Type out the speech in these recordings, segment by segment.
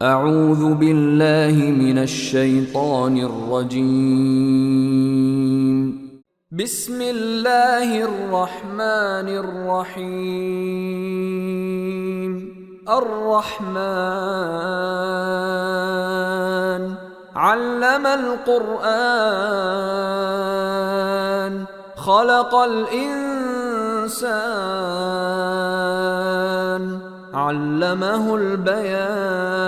أعوذ بالله من الشيطان الرجيم. بسم الله الرحمن الرحيم. الرحمن علم القرآن خلق الإنسان علمه البيان.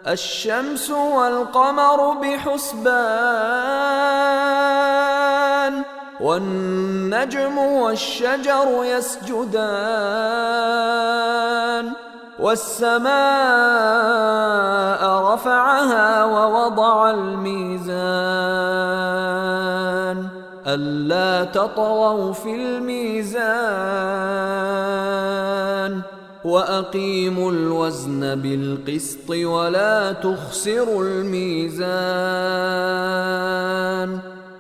الشمس والقمر بحسبان والنجم والشجر يسجدان والسماء رفعها ووضع الميزان ألا تطغوا في الميزان وأقيموا الوزن بالقسط ولا تخسروا الميزان.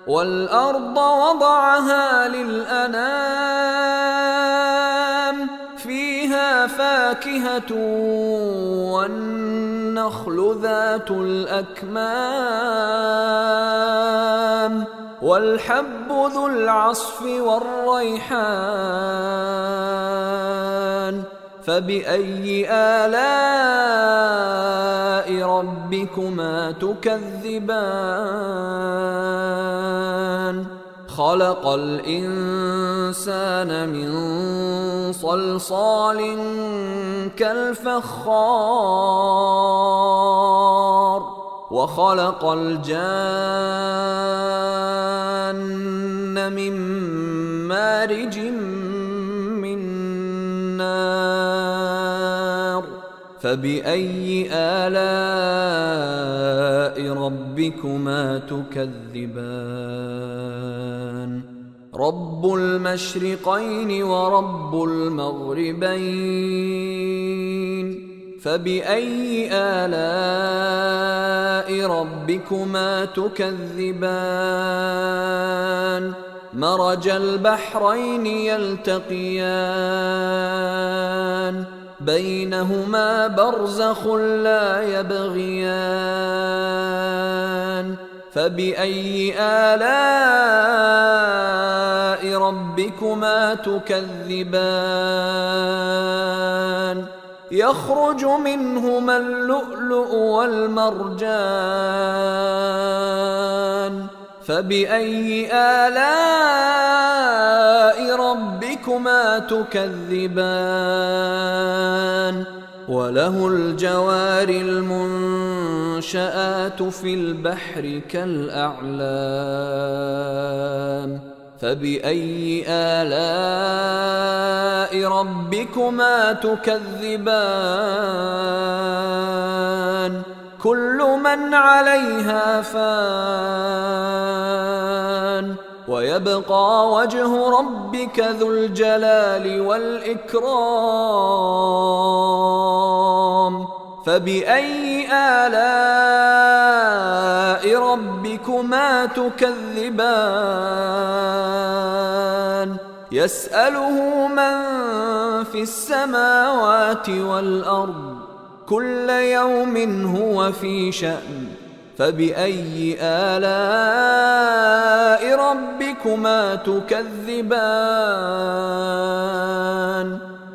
والأرض وضعها للأنام فيها فاكهة والنخل ذات الأكمام والحب ذو العصف والريحان. فبأي آلاء ربكما تكذبان؟ خلق الإنسان من صلصال كالفخار وخلق الجان من مارج من نار. فبأي آلاء ربكما تكذبان؟ رب المشرقين ورب المغربين. فبأي آلاء ربكما تكذبان؟ مرج البحرين يلتقيان بينهما برزخ لا يبغيان. فبأي آلاء ربكما تكذبان؟ يخرج منهما اللؤلؤ والمرجان. فبأي آلاء ربكما تكذبان؟ وله الجوار المنشآت في البحر كالأعلام. فبأي آلاء ربكما تكذبان؟ كل من عليها فان ويبقى وجه ربك ذو الجلال والإكرام. فبأي آلاء ربكما تكذبان؟ يسأله من في السماوات والأرض كل يوم هو في شأن. فبأي آلاء ربكما تكذبان؟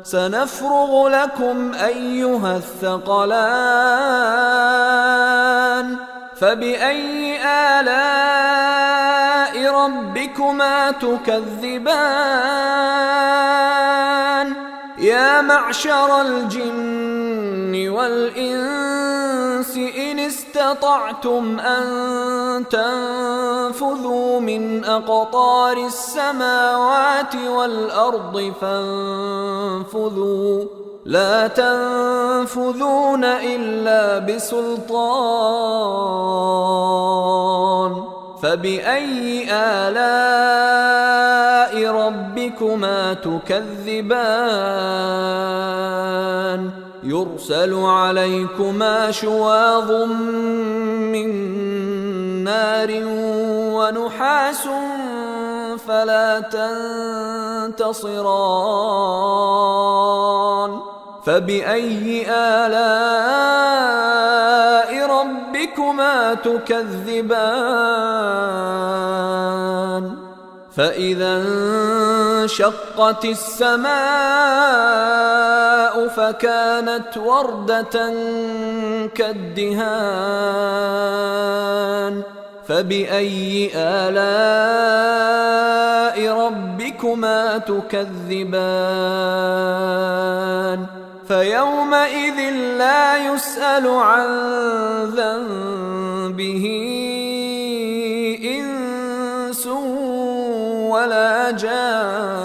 سنفرغ لكم أيها الثقلان. فبأي آلاء ربكما تكذبان؟ يا معشر الجن والإنس إن استطعتم أن تنفذوا من أقطار السماوات والأرض فانفذوا لا تنفذون إلا بسلطان. فبأي آلاء ربكما تكذبان؟ يرسل عليكما شواظ من نار ونحاس فلا تنتصران. فبأي آلاء ربكما تكذبان فإذا انشقت السماء فكانت وردة كالدهان فبأي آلاء ربكما تكذبان فيومئذ لا يسأل عن ذنبه إنس ولا جان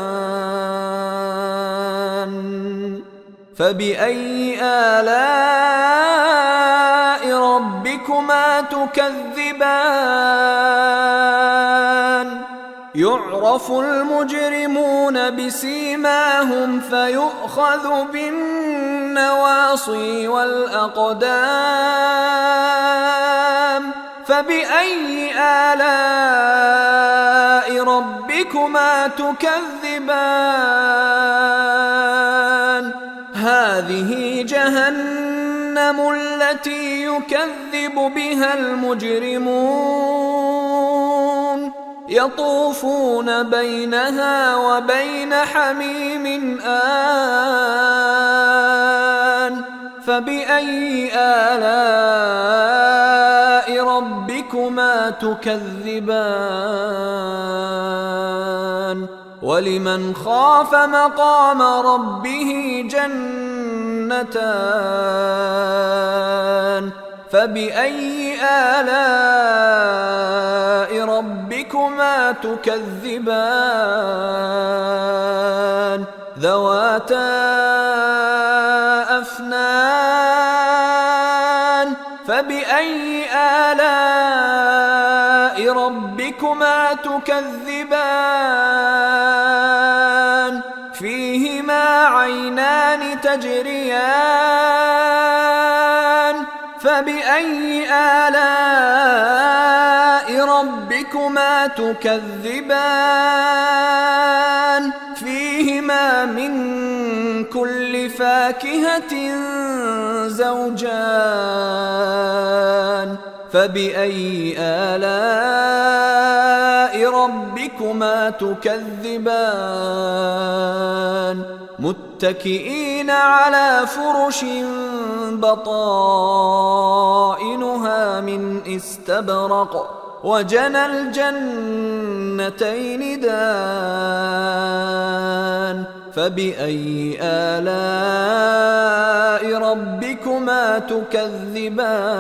فبأي آلاء ربكما تكذبان يعرف المجرمون بسيماهم فيؤخذ بالنواصي والأقدام فبأي آلاء ربكما تكذبان هذه جهنم التي يكذب بها المجرمون يطوفون بينها وبين حميم آن فبأي آلاء ربكما تكذبان ولمن خاف مقام ربه جنتان فبأي آلاء ربكما تكذبان ذواتا أفنان فبأي آلاء ربكما تكذبان فيهما عينان تجريان فبأي آلاء ربكما تكذبان فيهما من كل فاكهة زوجان فبأي آلاء ربكما تكذبان متكئين على فرش بطائنها من استبرق وجنى الجنتين دان فبأي آلاء ربكما تكذبان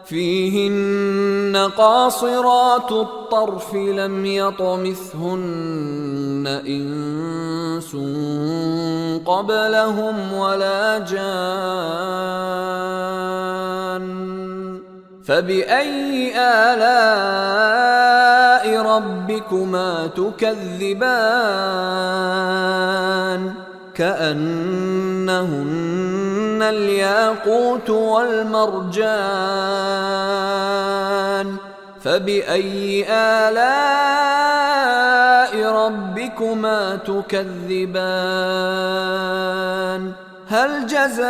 فيهن قاصرات الطرف لم يطمثهن إنس قبلهم ولا جان فبأي آلاء ربكما تكذبان كأنهن الياقوت والمرجان فبأي آلاء ربكما تكذبان هل جزاء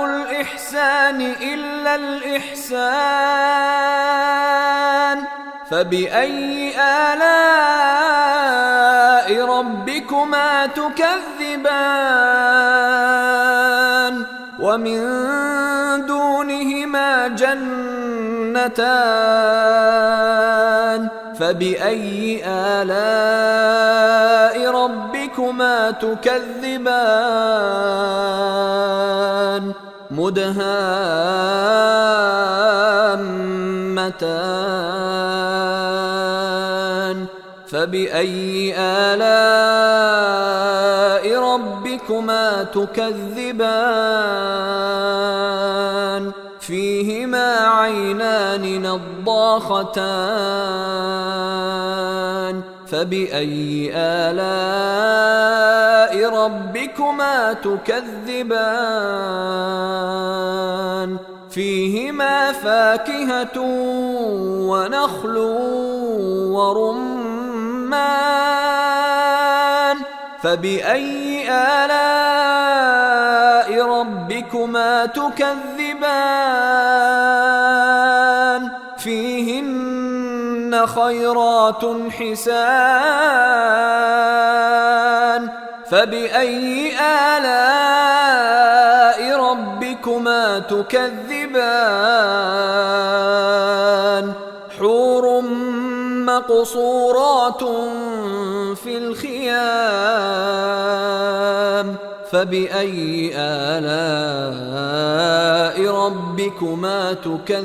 الإحسان إلا الإحسان فبأي آلاء ربكما تكذبان ومن دونهما جنتان فبأي آلاء ربكما تكذبان مدهامتان فبأي آلاء ربكما تكذبان فيهما عينان نضاختان فبأي آلاء ربكما تكذبان فيهما فاكهة ونخل ورمان فبأي آلاء ربكما تكذبان فيهن خيرات حسان فبأي آلاء ربكما تكذبان حور مقصورات في الخيام فبأي آلاء ربكما تكذبان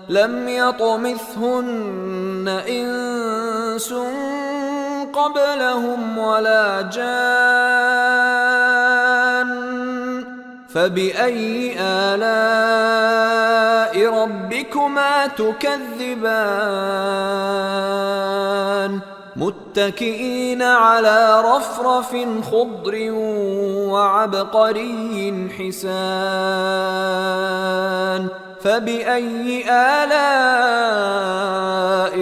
لم يطمثهن إنس قبلهم ولا جان فبأي آلاء ربكما تكذبان متكئين على رفرف خضر وعبقري حسان فبأي آلاء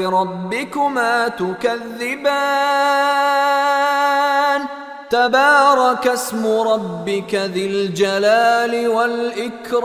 ربكما تكذبان تبارك اسم ربك ذي الجلال والإكرام